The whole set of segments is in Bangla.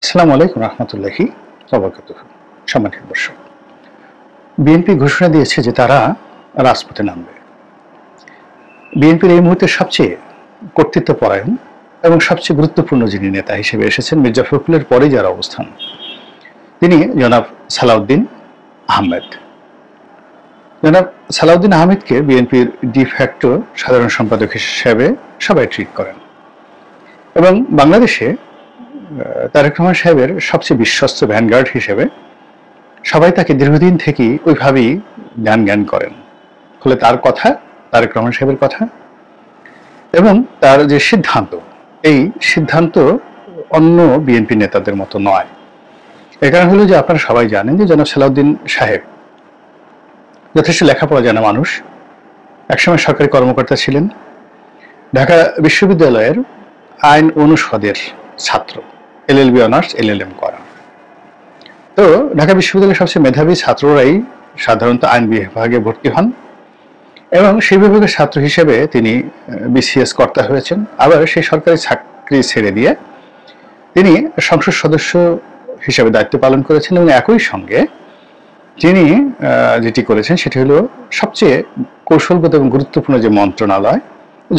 আসসালামু আলাইকুম রহমতুল্লাহি ওয়াবারাকাতুহু। সম্মানিত দর্শক, বিএনপি ঘোষণা দিয়েছে যে তারা রাজপথে নামবে। বিএনপির এই মুহূর্তে সবচেয়ে কর্তৃত্বপরায়ণ এবং সবচেয়ে গুরুত্বপূর্ণ যিনি নেতা হিসেবে এসেছেন, মির্জা ফখরুলের পরে যার অবস্থান, তিনি জনাব সালাউদ্দিন আহমেদ। জনাব সালাউদ্দিন আহমেদকে বিএনপির ডিফ্যাক্টো সাধারণ সম্পাদক হিসেবে সবাই ট্রিট করেন এবং বাংলাদেশে তারেক রহমান সাহেবের সবচেয়ে বিশ্বস্ত ভ্যানগার্ড হিসেবে সবাই তাকে দীর্ঘদিন থেকেই ওইভাবেই জ্ঞান করেন। ফলে তার কথা, তারেক রহমান সাহেবের কথা এবং তার যে সিদ্ধান্ত, এই সিদ্ধান্ত অন্য বিএনপি নেতাদের মতো নয়। এর কারণ হলো যে আপনারা সবাই জানেন যে জনাব সালাউদ্দিন সাহেব যথেষ্ট লেখাপড়া জানা মানুষ, একসময় সরকারি কর্মকর্তা ছিলেন, ঢাকা বিশ্ববিদ্যালয়ের আইন অনুষদের ছাত্র, এলএলবি অনার্স, এলএলএম করা। তো ঢাকা বিশ্ববিদ্যালয়ের সবচেয়ে মেধাবী ছাত্ররাই সাধারণত আইন বিভাগে ভর্তি হন এবং সেই বিভাগের ছাত্র হিসেবে তিনি বিসিএস কর্তা হয়েছেন। আবার সেই সরকারি চাকরি ছেড়ে দিয়ে তিনি সংসদ সদস্য হিসেবে দায়িত্ব পালন করেছেন এবং একই সঙ্গে তিনি যেটি করেছেন সেটি হলো সবচেয়ে কৌশলগত এবং গুরুত্বপূর্ণ যে মন্ত্রণালয়,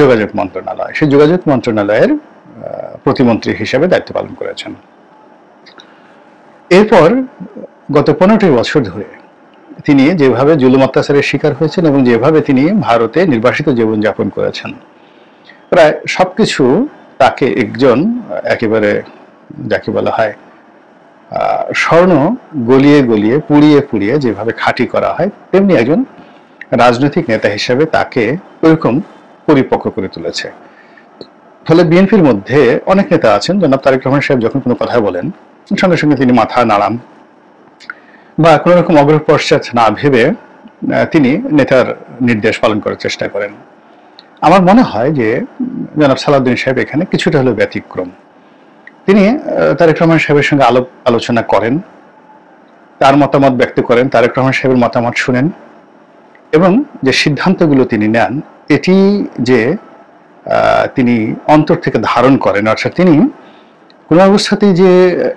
যোগাযোগ মন্ত্রণালয়, সেই যোগাযোগ মন্ত্রণালয়ের প্রতিমন্ত্রী হিসেবে দায়িত্ব পালন করেছেন। এরপর গত 15টি বছর ধরে তিনি যেভাবে জুলুম অত্যাচারের শিকার হয়েছেন এবং যেভাবে তিনি ভারতে নির্বাসিত জীবনযাপন করেছেন, প্রায় সবকিছু তাকে একজন একেবারে যাকে বলা হয় স্বর্ণ গলিয়ে গলিয়ে পুড়িয়ে পুড়িয়ে যেভাবে খাঁটি করা হয়, তেমনি একজন রাজনৈতিক নেতা হিসেবে তাকে ওইরকম পরিপক্ক করে তুলেছে। ফলে বিএনপির মধ্যে অনেক নেতা আছেন, জনাব তারেক রহমান সাহেব যখন কোনো কথা বলেন সঙ্গে সঙ্গে তিনি মাথা নাড়ান বা কোনো রকম অগ্রপশ্চাৎ না ভেবে তিনি নেতার নির্দেশ পালন করার চেষ্টা করেন। আমার মনে হয় যে জনাব সালাউদ্দিন সাহেব এখানে কিছুটা হলেও ব্যতিক্রম। তিনি তারেক রহমান সাহেবের সঙ্গে আলোচনা করেন, তার মতামত ব্যক্ত করেন, তারেক রহমান সাহেবের মতামত শুনেন এবং যে সিদ্ধান্তগুলো তিনি নেন এটি যে তিনি অন্তর থেকে ধারণ করেন, অর্থাৎ তিনি কোনো অবস্থাতেই যে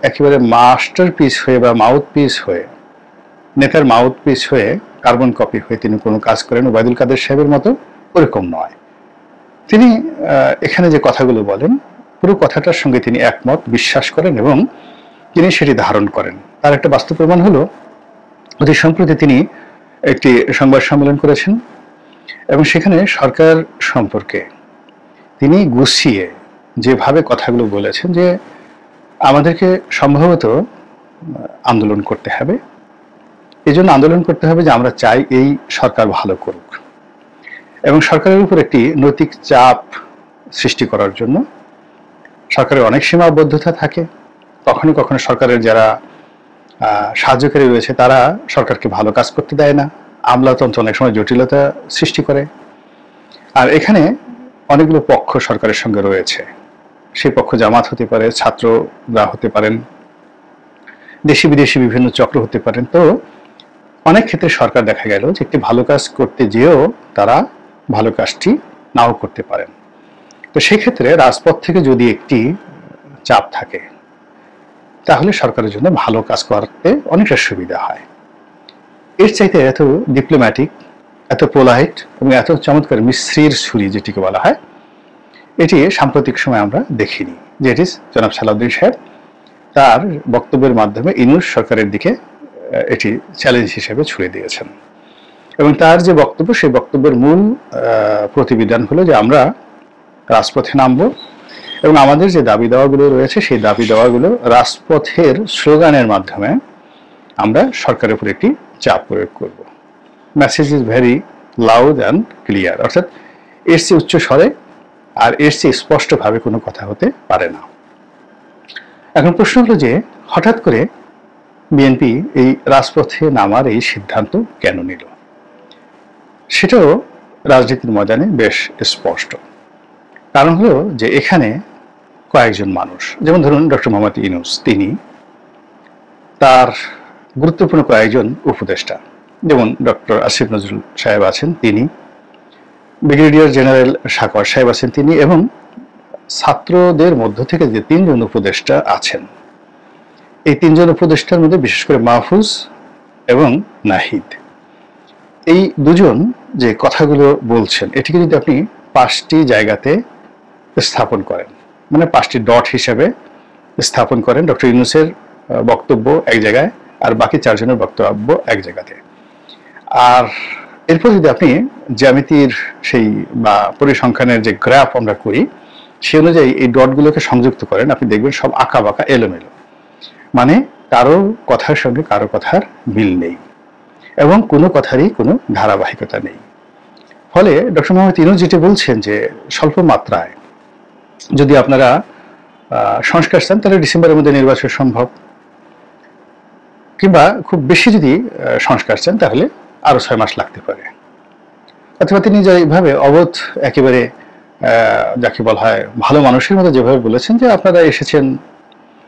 একেবারে মাস্টার পিস হয়ে বা মাউথ পিস হয়ে, নেতার মাউথ পিস হয়ে, কার্বন কপি হয়ে তিনি কোনো কাজ করেন ওবায়দুল কাদের সাহেবের মতো, ওরকম নয়। তিনি এখানে যে কথাগুলো বলেন পুরো কথাটার সঙ্গে তিনি একমত, বিশ্বাস করেন এবং তিনি সেটি ধারণ করেন। তার একটা বাস্তব প্রমাণ হলো অতি সম্প্রতি তিনি একটি সংবাদ সম্মেলন করেছেন এবং সেখানে সরকার সম্পর্কে তিনি গুছিয়ে যেভাবে কথাগুলো বলেছেন যে আমাদেরকে সম্ভবত আন্দোলন করতে হবে, এই জন্য আন্দোলন করতে হবে যে আমরা চাই এই সরকার ভালো করুক এবং সরকারের উপর একটি নৈতিক চাপ সৃষ্টি করার জন্য সরকারের অনেক সীমাবদ্ধতা থাকে। কখনো কখনো সরকারের যারা সাহায্যকারী রয়েছে তারা সরকারকে ভালো কাজ করতে দেয় না, আমলাতন্ত্র অনেক সময় জটিলতা সৃষ্টি করে। আর এখানে অনেকগুলো পক্ষ সরকারের সঙ্গে রয়েছে, সেই পক্ষ জামাত হতে পারে, ছাত্ররা হতে পারেন, দেশি বিদেশি বিভিন্ন চক্র হতে পারেন। তো অনেক ক্ষেত্রে সরকার দেখা গেল যে একটি ভালো কাজ করতে যেও তারা ভালো কাজটি নাও করতে পারেন। তো সেক্ষেত্রে রাজপথ থেকে যদি একটি চাপ থাকে তাহলে সরকারের জন্য ভালো কাজ করতে অনেকটা সুবিধা হয়। এর চাইতে এত ডিপ্লোম্যাটিক, এত পোলাইট এবং এত চমৎকার মিস্ত্রির ছুরি যেটিকে বলা হয়, এটি সাম্প্রতিক সময় আমরা দেখিনি। যে এটি জনাব সালাউদ্দিন সাহেব তার বক্তব্যের মাধ্যমে ইউনূস সরকারের দিকে এটি চ্যালেঞ্জ হিসেবে ছুড়ে দিয়েছেন এবং তার যে বক্তব্য, সেই বক্তব্যের মূল প্রতিবিধান হলো যে আমরা রাজপথে নামব এবং আমাদের যে দাবি দাওয়াগুলো রয়েছে সেই দাবি দাওয়াগুলো রাজপথের স্লোগানের মাধ্যমে আমরা সরকারের উপর একটি চাপ প্রয়োগ করব। Message is very loud and clear, অর্থাৎ এর চেয়ে উচ্চ স্বরে আর এর চেয়ে স্পষ্টভাবে কোনো কথা হতে পারে না। এখন প্রশ্ন হলো যে হঠাৎ করে বিএনপি এই রাজপথে নামার এই সিদ্ধান্ত কেন নিল? সেটাও রাজনীতির ময়দানে বেশ স্পষ্ট। কারণ হলো যে এখানে কয়েকজন মানুষ, যেমন ধরুন ডক্টর মোহাম্মদ ইউনূস, তিনি, তার গুরুত্বপূর্ণ কয়েকজন উপদেষ্টা, যেমন ডক্টর আসিফ নজরুল সাহেব আছেন তিনি, ব্রিগেডিয়ার জেনারেল সাকর সাহেব আছেন তিনি, এবং ছাত্রদের মধ্য থেকে যে 3 জন উপদেষ্টা আছেন এই তিনজন উপদেষ্টার মধ্যে বিশেষ করে মাহফুজ এবং নাহিদ, এই দুজন যে কথাগুলো বলছেন এটিকে যদি আপনি 5টি জায়গাতে স্থাপন করেন, মানে 5টি ডট হিসেবে স্থাপন করেন, ডক্টর ইউনূসের বক্তব্য এক জায়গায় আর বাকি 4 জনের বক্তব্য এক জায়গাতে, আর এরপর যদি আপনি জ্যামিতির সেই বা পরিসংখ্যানের যে গ্রাফ আমরা করি সে অনুযায়ী এই ডটগুলোকে সংযুক্ত করেন, আপনি দেখবেন সব আঁকা বাঁকা এলোমেলো, মানে কারো কথার সঙ্গে কারো কথার মিল নেই এবং কোনো কথারই কোনো ধারাবাহিকতা নেই। ফলে ডক্টর মোহাম্মদ ইউনূস যেটি বলছেন যে স্বল্প মাত্রায় যদি আপনারা সংস্কার চান তাহলে ডিসেম্বরের মধ্যে নির্বাচন সম্ভব, কিংবা খুব বেশি যদি সংস্কার চান তাহলে আরো 6 মাস লাগতে পারে। অথবা তিনি যেভাবে অবোধ একেবারে যাকে বলা হয় ভালো মানুষের মতো যেভাবে বলেছেন যে আপনারা এসেছেন,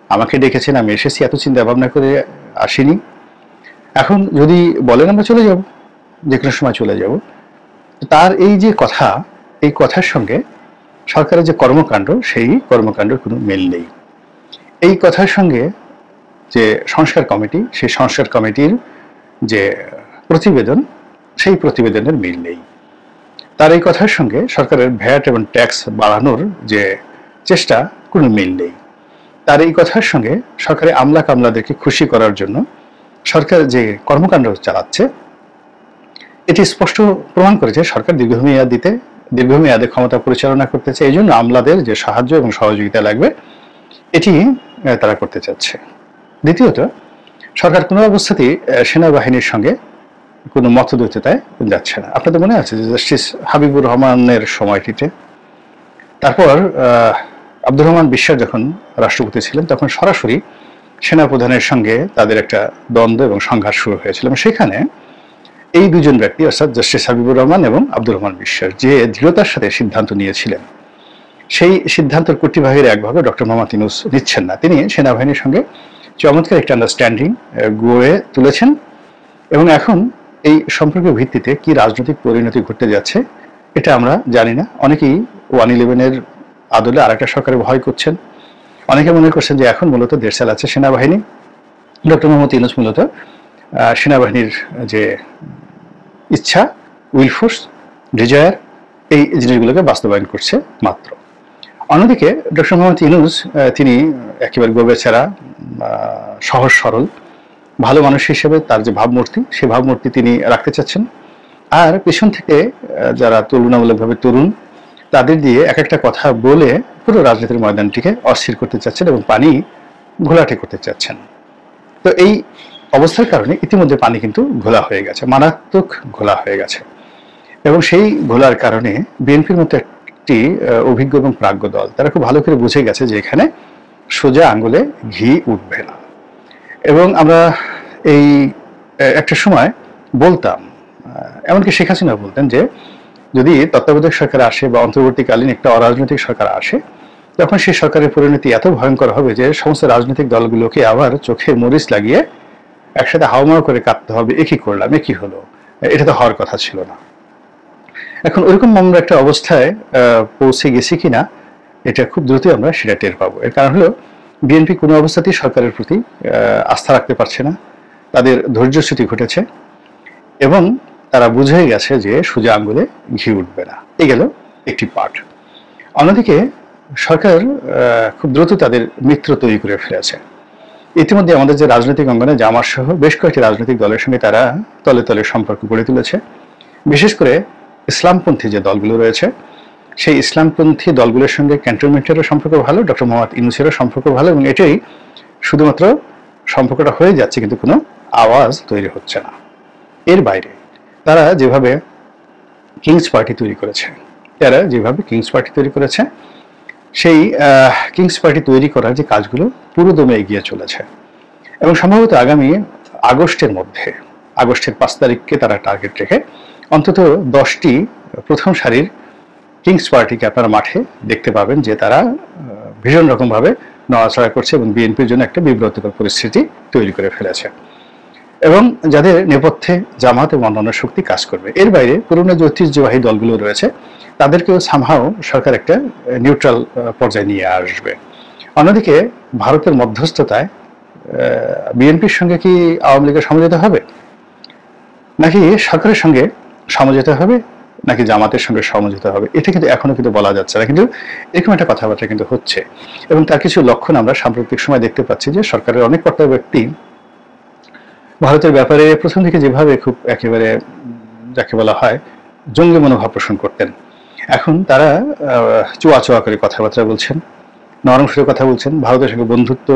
আমাকে ডেকেছেন, আমি এসেছি, এত চিন্তা ভাবনা করে আসিনি, এখন যদি বলেন আমরা চলে যাব, যে কোনো সময় চলে যাব। তার এই যে কথা, এই কথার সঙ্গে সরকারের যে কর্মকাণ্ড সেই কর্মকাণ্ডের কোনো মিল নেই। এই কথার সঙ্গে যে সংস্কার কমিটি, সেই সংস্কার কমিটির যে প্রতিবেদন সেই প্রতিবেদনের মিল নেই। তার এই কথার সঙ্গে সরকারের ভ্যাট এবং ট্যাক্স বাড়ানোর যে চেষ্টা কোনো মিল নেই। তার এই কথার সঙ্গে সরকারের আমলা কামলাদেরকে খুশি করার জন্য সরকার যে কর্মকাণ্ড চালাচ্ছে এটি স্পষ্ট প্রমাণ করেছে সরকার দীর্ঘমেয়াদে ক্ষমতা পরিচালনা করতে চায়, এই জন্য আমলাদের যে সাহায্য এবং সহযোগিতা লাগবে এটি তারা করতে চাচ্ছে। দ্বিতীয়ত, সরকার কোনো অবস্থাতেই সেনাবাহিনীর সঙ্গে কোনো মতদ্বৈততায় যাচ্ছে না। আপনাদের মনে আছে যে জাস্টিস হাবিবুর রহমানের সময়টিতে, তারপর আব্দুর রহমান বিশ্বাস যখন রাষ্ট্রপতি ছিলেন তখন সরাসরি সেনাপ্রধানের সঙ্গে তাদের একটা দ্বন্দ্ব এবং সংঘাত শুরু হয়েছিল, এবং সেখানে এই দুজন ব্যক্তি অর্থাৎ জাস্টিস হাবিবুর রহমান এবং আব্দুর রহমান বিশ্বাস যে দৃঢ়তার সাথে সিদ্ধান্ত নিয়েছিলেন, সেই সিদ্ধান্তের কর্তৃভাগের এক ভাগে ডক্টর মোহাম্মদ ইউনূস নিচ্ছেন না। তিনি সেনাবাহিনীর সঙ্গে চমৎকার একটা আন্ডারস্ট্যান্ডিং গড়ে তুলেছেন, এবং এখন এই সম্পর্কের ভিত্তিতে কি রাজনৈতিক পরিণতি ঘটতে যাচ্ছে এটা আমরা জানি না। অনেকেই 111-এর আদলে আরেকটা সরকারের ভয় করছেন, অনেকে মনে করছেন যে এখন মূলত দেশ চালাচ্ছে সেনাবাহিনী, ডক্টর মোহাম্মদ ইউনূস মূলত সেনাবাহিনীর যে ইচ্ছা, উইলফোর্স, ডিজায়ার, এই জিনিসগুলোকে বাস্তবায়ন করছে মাত্র। অন্যদিকে ডক্টর মোহাম্মদ ইউনূস তিনি একেবারে গোবেচারা, সহজ সরল, ভালো মানুষ হিসেবে তার যে ভাবমূর্তি সেই ভাবমূর্তি তিনি রাখতে চাচ্ছেন, আর পেছন থেকে যারা তুলনামূলকভাবে তরুণ তাদের দিয়ে এক একটা কথা বলে পুরো রাজনীতির ময়দানটিকে অস্থির করতে চাচ্ছেন এবং পানি ঘোলাটে করতে চাচ্ছেন। তো এই অবস্থার কারণে ইতিমধ্যে পানি কিন্তু ঘোলা হয়ে গেছে, মারাত্মক ঘোলা হয়ে গেছে, এবং সেই ঘোলার কারণে বিএনপির মতো একটি অভিজ্ঞ এবং প্রাজ্ঞ দল তারা খুব ভালো করে বুঝে গেছে যে এখানে সোজা আঙ্গুলে ঘি উঠবে না। এবং আমরা এই একটা সময় বলতাম, এমনকি শেখ হাসিনা বলতেন যে যদি তত্ত্বাবধায়ক সরকার আসে বা অন্তর্বর্তীকালীন একটা অরাজনৈতিক সরকার আসে তখন সেই সরকারের পরিণতি এত ভয়ঙ্কর হবে যে সমস্ত রাজনৈতিক দলগুলোকে আবার চোখে মরিচ লাগিয়ে একসাথে হাওমাও করে কাঁদতে হবে, এ কি করলাম, এ কি হলো, এটা তো হওয়ার কথা ছিল না। এখন ওইরকম আমরা একটা অবস্থায় পৌঁছে গেছি কিনা এটা খুব দ্রুতই আমরা সেটা টের পাবো। এর কারণ হলো বিএনপি কোনো অবস্থাতেই সরকারের প্রতি আস্থা রাখতে পারছে না, তাদের ধৈর্যচ্যুতি ঘটেছে এবং তারা বুঝে গেছে যে সোজা আঙ্গুলে ঘি উঠবে না। এই গেল একটি পার্ট। অন্যদিকে সরকার খুব দ্রুত তাদের মিত্র তৈরি করে ফেলেছে। ইতিমধ্যে আমাদের যে রাজনৈতিক অঙ্গনে জামাত সহ বেশ কয়েকটি রাজনৈতিক দলের সঙ্গে তারা তলে তলে সম্পর্ক গড়ে তুলেছে। বিশেষ করে ইসলামপন্থী যে দলগুলো রয়েছে সেই ইসলামপন্থী দলগুলোর সঙ্গে ক্যান্টনমেন্টেরও সম্পর্ক ভালো, ডক্টর মোহাম্মদ ইউনূসেরও সম্পর্ক ভালো, এবং এটাই শুধুমাত্র সম্পর্কটা হয়ে যাচ্ছে কিন্তু কোনো আওয়াজ তৈরি হচ্ছে না। এর বাইরে তারা যেভাবে কিংস পার্টি তৈরি করেছে সেই কিংস পার্টি তৈরি করার যে কাজগুলো পুরো দমে এগিয়ে চলেছে, এবং সম্ভবত আগামী আগস্টের 5 তারিখকে তারা টার্গেট রেখে অন্তত 10টি প্রথম সারির কিংস পার্টিকে আপনারা মাঠে দেখতে পাবেন যে তারা ভীষণ রকমভাবে নড়াচড়া করছে এবং বিএনপির জন্য একটা বিব্রতকর পরিস্থিতি তৈরি করে ফেলেছে, এবং যাদের নেপথ্যে জামাত এবং অন্যান্য শক্তি কাজ করবে। এর বাইরে পুরনো যে ঐতিহ্যবাহী দলগুলো রয়েছে তাদেরকেও সামহাও সরকার একটা নিউট্রাল পর্যায়ে নিয়ে আসবে। অন্যদিকে ভারতের মধ্যস্থতায় বিএনপির সঙ্গে কি আওয়ামী লীগের সমঝোতা হবে, নাকি সরকারের সঙ্গে সমঝোতা হবে, নাকি জামাতের সঙ্গে সমঝোতা হবে, এটা কিন্তু এখনো কিন্তু বলা যাচ্ছে না। কিন্তু এরকম একটা কথাবার্তা কিন্তু হচ্ছে, এবং তার কিছু লক্ষণ আমরা সাম্প্রতিক সময় দেখতে পাচ্ছি যে সরকারের অনেক কর্তা ব্যক্তি ভারতের ব্যাপারে প্রথম দিকে যেভাবে খুব একেবারে যাকে বলা হয় জঙ্গি মনোভাব পোষণ করতেন, এখন তারা চোয়া চোয়া করে কথাবার্তা বলছেন, নরম সুরে কথা বলছেন, ভারতের সঙ্গে বন্ধুত্ব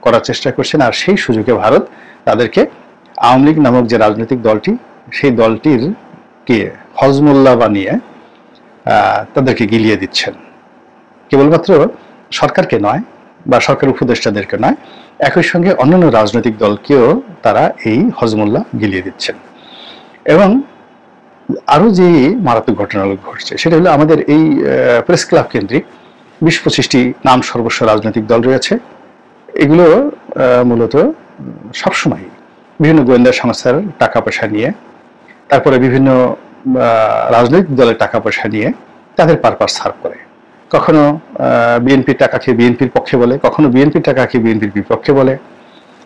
করার চেষ্টা করছেন। আর সেই সুযোগে ভারত তাদেরকে আওয়ামী লীগ নামক যে রাজনৈতিক দলটি, সেই দলটির কে হজমোল্লা বানিয়ে তাদেরকে গিলিয়ে দিচ্ছেন। কেবলমাত্র সরকারকে নয় বা সরকার উপদেষ্টাদেরকে নয়, একই সঙ্গে অন্যান্য রাজনৈতিক দলকেও তারা এই হজমোল্লা গিলিয়ে দিচ্ছেন। এবং আরো যে মারাত্মক ঘটনাগুলো ঘটছে সেটা হলো আমাদের এই প্রেস ক্লাব কেন্দ্রিক 20-25টি নাম সর্বস্ব রাজনৈতিক দল রয়েছে। এগুলো মূলত সবসময় বিভিন্ন গোয়েন্দা সংস্থার টাকা পয়সা নিয়ে, তারপরে বিভিন্ন রাজনৈতিক দলের টাকা পয়সা নিয়ে তাদের পারপাস সার্ভ করে। কখনো বিএনপির টাকা খেয়ে বিএনপির পক্ষে বলে, কখনো বিএনপির টাকা খেয়ে বিএনপির বিপক্ষে বলে,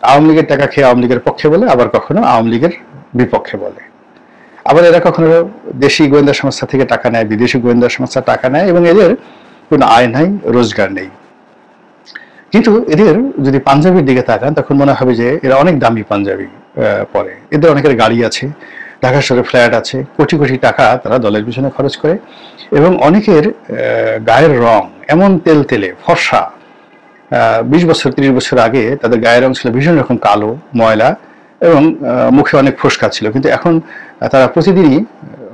আওয়ামী লীগের টাকা খেয়ে আওয়ামী লীগের পক্ষে বলে, আবার কখনো আওয়ামী লীগের বিপক্ষে বলে। আবার এরা কখনো দেশি গোয়েন্দা সংস্থা থেকে টাকা নেয়, বিদেশি গোয়েন্দা সংস্থা টাকা নেয়, এবং এদের কোনো আয় নাই, রোজগার নেই। কিন্তু এদের যদি পাঞ্জাবির দিকে তাকান তখন মনে হবে যে এরা অনেক দামি পাঞ্জাবি পরে। এদের অনেকের গাড়ি আছে, ঢাকা শহরে ফ্ল্যাট আছে, কোটি কোটি টাকা তারা দলের পিছনে খরচ করে, এবং অনেকের গায়ের রং এমন তেল তেলে ফর্সা, 20 বছর 30 বছর আগে তাদের গায়ের রং ছিল ভীষণ রকম কালো ময়লা, এবং মুখে অনেক ফোসকা ছিল। কিন্তু এখন তারা প্রতিদিনই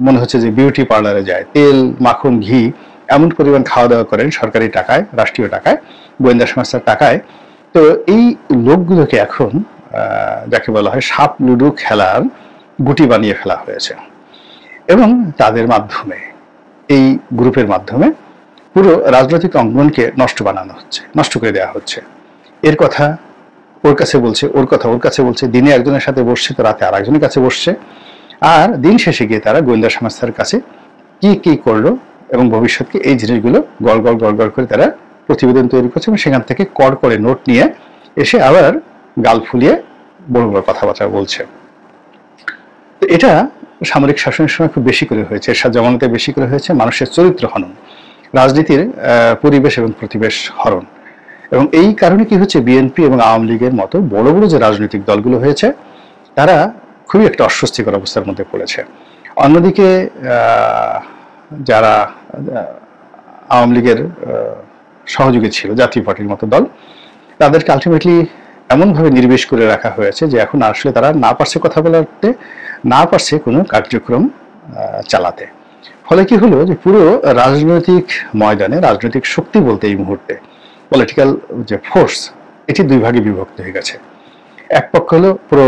মনে হচ্ছে যে বিউটি পার্লারে যায়, তেল মাখন ঘি এমন পরিমাণ খাওয়া দাওয়া করেন সরকারি টাকায়, রাষ্ট্রীয় টাকায়, গোয়েন্দা সংস্থার টাকায়। তো এই লোকগুলোকে এখন যাকে বলা হয় সাপ লুডু খেলার গুটি বানিয়ে ফেলা হয়েছে, এবং তাদের মাধ্যমে, এই গ্রুপের মাধ্যমে পুরো রাজনৈতিক অঙ্গনকে নষ্ট বানানো হচ্ছে, নষ্ট করে দেওয়া হচ্ছে। এর কথা ওর কাছে বলছে, ওর কথা ওর কাছে বলছে, দিনে একজনের সাথে বসছে তো রাতে আর একজনের কাছে বসছে, আর দিন শেষে গিয়ে তারা গোয়েন্দা সংস্থার কাছে কি কি করলো এবং ভবিষ্যৎকে এই জিনিসগুলো গড় গড় গড় গড় করে তারা প্রতিবেদন তৈরি করছে, এবং সেখান থেকে কর করে নোট নিয়ে এসে আবার গাল ফুলিয়ে বড় বড় কথাবার্তা বলছে। তো এটা সামরিক শাসনের সময় খুব বেশি করে হয়েছে, এরশাদ জামানতে বেশি করে হয়েছে, মানুষের চরিত্র হনন, রাজনীতির পরিবেশ এবং প্রতিবেশ হরণ। এবং এই কারণে কি হচ্ছে, বিএনপি এবং আওয়ামী লীগের মতো বড় বড় যে রাজনৈতিক দলগুলো হয়েছে তারা খুবই একটা অস্বস্তিকর অবস্থার মধ্যে পড়েছে। অন্যদিকে যারা আওয়ামী লীগের সহযোগী ছিল, জাতীয় পার্টির মতো দল, তাদেরকে আলটিমেটলি এমনভাবে নির্বেশ করে রাখা হয়েছে যে এখন আসলে তারা না পারছে কথা বলাতে, না পারছে কোনো কার্যক্রম চালাতে। ফলে কি হলো যে পুরো রাজনৈতিক ময়দানে রাজনৈতিক শক্তি বলতে এই মুহূর্তে পলিটিক্যাল যে ফোর্স, এটি দুই ভাগে বিভক্ত হয়ে গেছে। এক পক্ষ হলো পুরো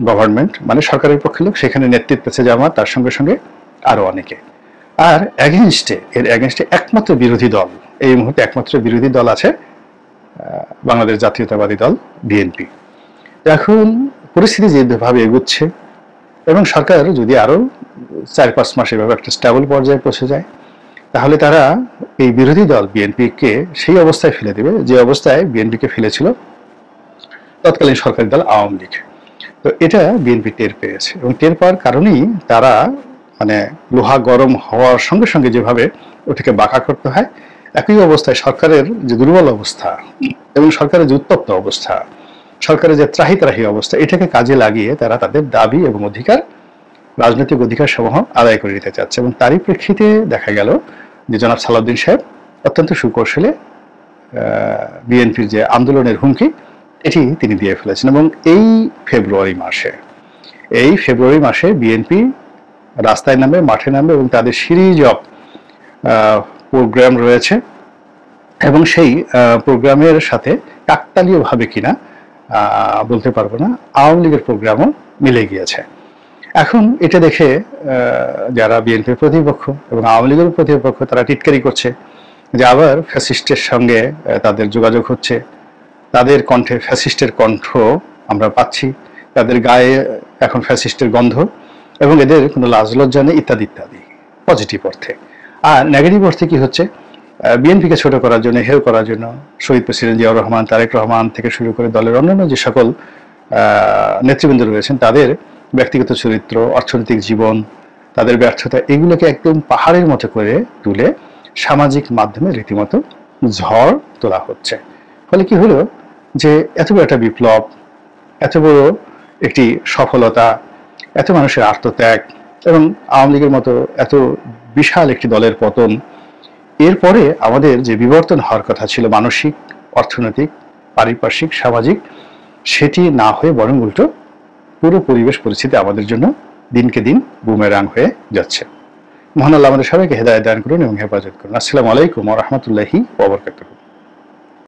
গভর্নমেন্ট, মানে সরকারের পক্ষে লোক, সেখানে নেতৃত্ব আছে জামাত, তার সঙ্গে সঙ্গে আরো অনেকে। আর এর এগেনস্টে একমাত্র বিরোধী দল, এই মুহূর্তে একমাত্র বিরোধী দল আছে বাংলাদেশ জাতীয়তাবাদী দল বিএনপি। এখন পরিস্থিতি যেভাবে এগুচ্ছে, এবং সরকার যদি আরো 4-5 মাস এভাবে একটা স্টেবল পর্যায়ে পৌঁছে যায়, তাহলে তারা এই বিরোধী দল বিএনপিকে সেই অবস্থায় ফেলে দেবে যে অবস্থায় বিএনপিকে ফেলেছিল তৎকালীন সরকারি দল আওয়ামী লীগ। তো এটা বিএনপি টের পেয়েছে, এবং টের পাওয়ার কারণেই তারা মানে লোহা গরম হওয়ার সঙ্গে সঙ্গে যেভাবে ওটাকে বাঁকা করতে হয়, একই অবস্থায় সরকারের যে দুর্বল অবস্থা এবং সরকারের যে উত্তপ্ত অবস্থা, সরকারের যে ত্রাহি অবস্থা, এটাকে কাজে লাগিয়ে তারা তাদের দাবি এবং অধিকার, রাজনৈতিক অধিকার সমূহ আদায় করে নিতে চাচ্ছে। এবং তারই প্রেক্ষিতে দেখা গেল যে জনাব সালাউদ্দিন সাহেব অত্যন্ত সুকৌশলে বিএনপির যে আন্দোলনের হুমকি, এটি তিনি দিয়ে ফেলেছেন। এবং এই ফেব্রুয়ারি মাসে বিএনপি রাস্তায় নামবে, মাঠে নামবে, এবং তাদের সিরিজ অফ প্রোগ্রাম রয়েছে, এবং সেই প্রোগ্রামের সাথে কাকতালীয়ভাবে কিনা বলতে পারবো না, আওয়ামী লীগের প্রোগ্রামও মিলে গিয়েছে। এখন এটা দেখে যারা বিএনপির প্রতিপক্ষ এবং আওয়ামী লীগের প্রতিপক্ষ, তারা টিটকারি করছে যে আবার ফ্যাসিস্টের সঙ্গে তাদের যোগাযোগ হচ্ছে, তাদের কণ্ঠে ফ্যাসিস্টের কণ্ঠ আমরা পাচ্ছি, তাদের গায়ে এখন ফ্যাসিস্টের গন্ধ, এবং এদের কোনো লাজ লজ্জা নেই, ইত্যাদি ইত্যাদি, পজিটিভ অর্থে। আর নেগেটিভ অর্থে কি হচ্ছে, বিএনপিকে ছোট করার জন্য, হেয় করার জন্য শহীদ প্রেসিডেন্ট জিয়াউর রহমান, তারেক রহমান থেকে শুরু করে দলের অন্যান্য যে সকল নেতৃবৃন্দ রয়েছেন তাদের ব্যক্তিগত চরিত্র, অর্থনৈতিক জীবন, তাদের ব্যর্থতা, এগুলোকে একদম পাহাড়ের মতো করে তুলে সামাজিক মাধ্যমে রীতিমতো ঝড় তোলা হচ্ছে। ফলে কি হলো যে এত বড় একটা বিপ্লব, এত বড় একটি সফলতা, এত মানুষের আত্মত্যাগ এবং আওয়ামী লীগের মতো এত বিশাল একটি দলের পতন, এরপরে আমাদের যে বিবর্তন হওয়ার কথা ছিল মানসিক, অর্থনৈতিক, পারিপার্শ্বিক, সামাজিক, সেটি না হয়ে বরং উল্টো পুরো পরিবেশ পরিস্থিতি আমাদের জন্য দিনকে দিন বুমেরাং হয়ে যাচ্ছে। মহান আল্লাহ আমাদের সবাইকে হেদায়েত দান করুন এবং হেফাজত করুন। আসসালামু আলাইকুম ওয়া রাহমাতুল্লাহি ওয়া বারাকাতুহু।